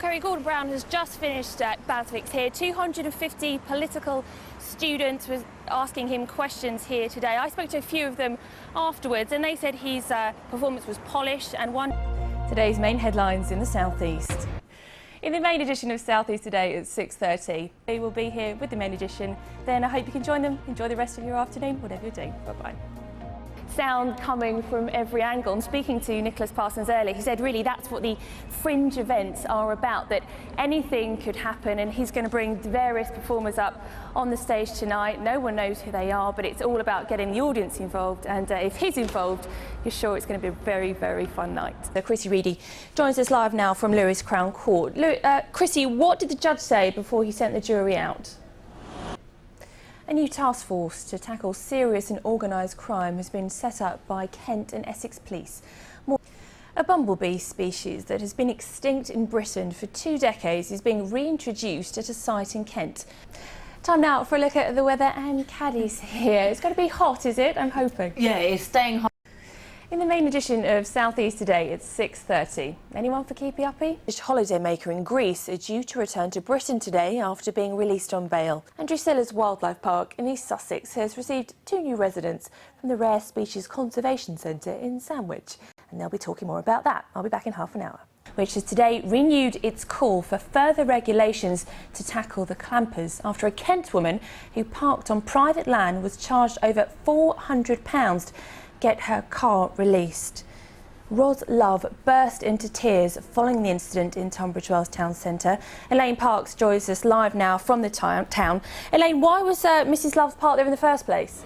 Kerry, Gordon Brown has just finished at Basvics here. 250 political students was asking him questions here today. I spoke to a few of them afterwards and they said his performance was polished and won. Today's main headlines in the Southeast. In the main edition of Southeast Today at 6:30. They will be here with the main edition. Then I hope you can join them. Enjoy the rest of your afternoon, whatever you're doing. Bye-bye. Sound coming from every angle. And speaking to Nicholas Parsons earlier, he said really that's what the fringe events are about, that anything could happen, and he's going to bring various performers up on the stage tonight. No one knows who they are, but it's all about getting the audience involved, and if he's involved, you're sure it's going to be a very, very fun night. So Chrissy Reedy joins us live now from Lewis Crown Court. Chrissy, what did the judge say before he sent the jury out? A new task force to tackle serious and organised crime has been set up by Kent and Essex Police. A bumblebee species that has been extinct in Britain for 2 decades is being reintroduced at a site in Kent. Time now for a look at the weather, and Caddy's here. It's going to be hot, is it? I'm hoping. Yeah, it's staying hot. In the main edition of Southeast Today, it's 6:30. Anyone for Keepy Uppy? A holidaymaker in Greece are due to return to Britain today after being released on bail. Andrew Sellers Wildlife Park in East Sussex has received 2 new residents from the Rare Species Conservation Centre in Sandwich. And they'll be talking more about that. I'll be back in half an hour. Which has today renewed its call for further regulations to tackle the clampers after a Kent woman who parked on private land was charged over £400 get her car released. Ros Love burst into tears following the incident in Tunbridge Wells Town Centre. Elaine Parks joins us live now from the town. Elaine, why was Mrs Love parked there in the first place?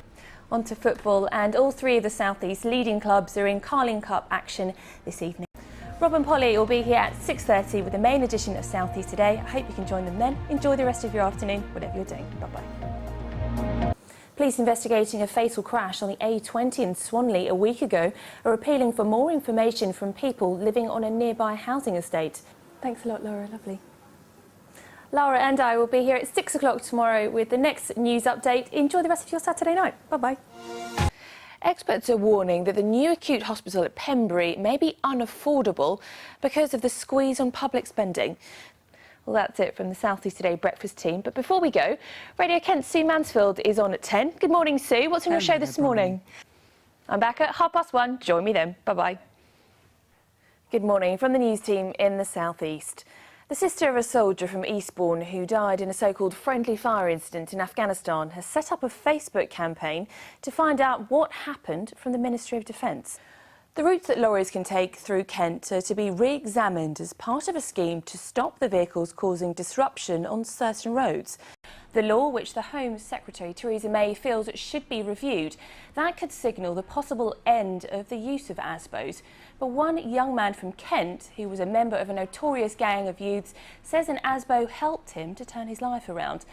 On to football, and all 3 of the South East leading clubs are in Carling Cup action this evening. Rob and Polly will be here at 6:30 with the main edition of South East Today. I hope you can join them then. Enjoy the rest of your afternoon, whatever you're doing. Bye-bye. Police investigating a fatal crash on the A20 in Swanley a week ago are appealing for more information from people living on a nearby housing estate. Thanks a lot, Laura. Lovely. Laura and I will be here at 6 o'clock tomorrow with the next news update. Enjoy the rest of your Saturday night. Bye-bye. Experts are warning that the new acute hospital at Pembury may be unaffordable because of the squeeze on public spending. Well, that's it from the South East Today breakfast team. But before we go, Radio Kent's Sue Mansfield is on at 10. Good morning, Sue. What's on your show this morning? I'm back at 1:30. Join me then. Bye-bye. Good morning from the news team in the South East. The sister of a soldier from Eastbourne who died in a so-called friendly fire incident in Afghanistan has set up a Facebook campaign to find out what happened from the Ministry of Defence. The routes that lorries can take through Kent are to be re-examined as part of a scheme to stop the vehicles causing disruption on certain roads. The law, which the Home Secretary Theresa May feels should be reviewed, that could signal the possible end of the use of ASBOs. But one young man from Kent, who was a member of a notorious gang of youths, says an ASBO helped him to turn his life around.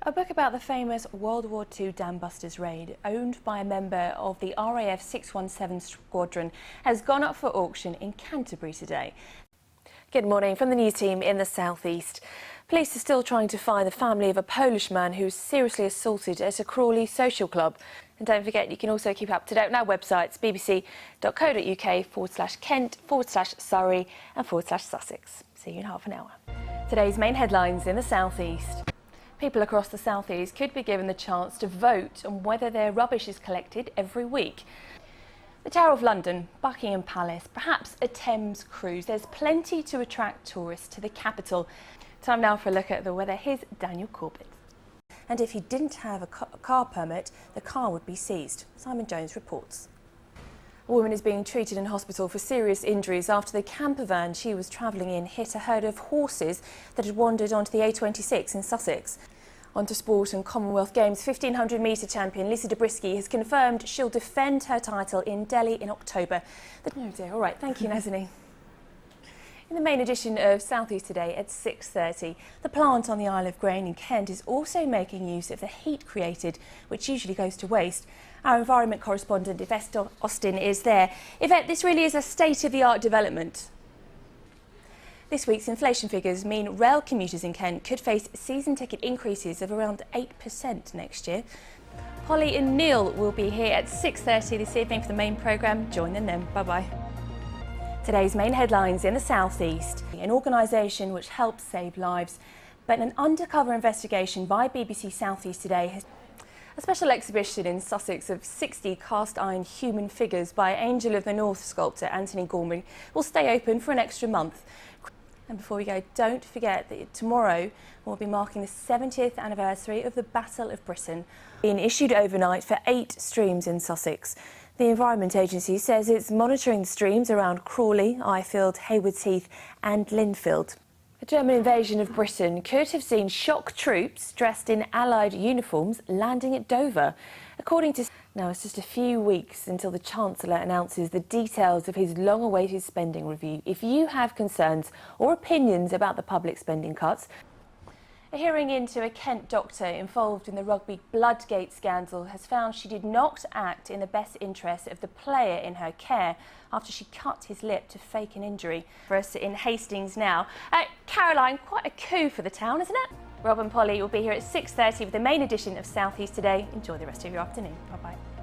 A book about the famous World War II Dam Busters raid, owned by a member of the RAF 617 Squadron, has gone up for auction in Canterbury today. Good morning from the news team in the South East. Police are still trying to find the family of a Polish man who was seriously assaulted at a Crawley social club. And don't forget, you can also keep up to date on our websites, bbc.co.uk/Kent/Surrey and /Sussex. See you in half an hour. Today's main headlines in the South East. People across the South East could be given the chance to vote on whether their rubbish is collected every week. The Tower of London, Buckingham Palace, perhaps a Thames cruise. There's plenty to attract tourists to the capital. Time now for a look at the weather. Here's Daniel Corbett. And if you didn't have a car permit, the car would be seized. Simon Jones reports. A woman is being treated in hospital for serious injuries after the camper van she was travelling in hit a herd of horses that had wandered onto the A26 in Sussex. On to sport and Commonwealth Games. 1500 metre champion Lisa Zabriskie has confirmed she'll defend her title in Delhi in October. Oh dear, all right, thank you, Nazanin. In the main edition of South East Today at 6:30, the plant on the Isle of Grain in Kent is also making use of the heat created, which usually goes to waste. Our environment correspondent Yvette Austin is there. Yvette, this really is a state-of-the-art development. This week's inflation figures mean rail commuters in Kent could face season ticket increases of around 8% next year. Holly and Neil will be here at 6:30 this evening for the main programme. Join them then. Bye-bye. Today's main headlines in the South East. An organisation which helps save lives, but an undercover investigation by BBC South East Today has a special exhibition in Sussex of 60 cast iron human figures by Angel of the North sculptor Anthony Gormley will stay open for an extra month. And before we go, don't forget that tomorrow we'll be marking the 70th anniversary of the Battle of Britain, being issued overnight for 8 streams in Sussex. The Environment Agency says it's monitoring streams around Crawley, Ifield, Haywards Heath and Linfield. A German invasion of Britain could have seen shock troops dressed in Allied uniforms landing at Dover. According to... Now, it's just a few weeks until the Chancellor announces the details of his long-awaited spending review. If you have concerns or opinions about the public spending cuts... A hearing into a Kent doctor involved in the rugby Bloodgate scandal has found she did not act in the best interest of the player in her care after she cut his lip to fake an injury. For us in Hastings now. Caroline, quite a coup for the town, isn't it? Rob and Polly will be here at 6:30 with the main edition of South East Today. Enjoy the rest of your afternoon. Bye-bye.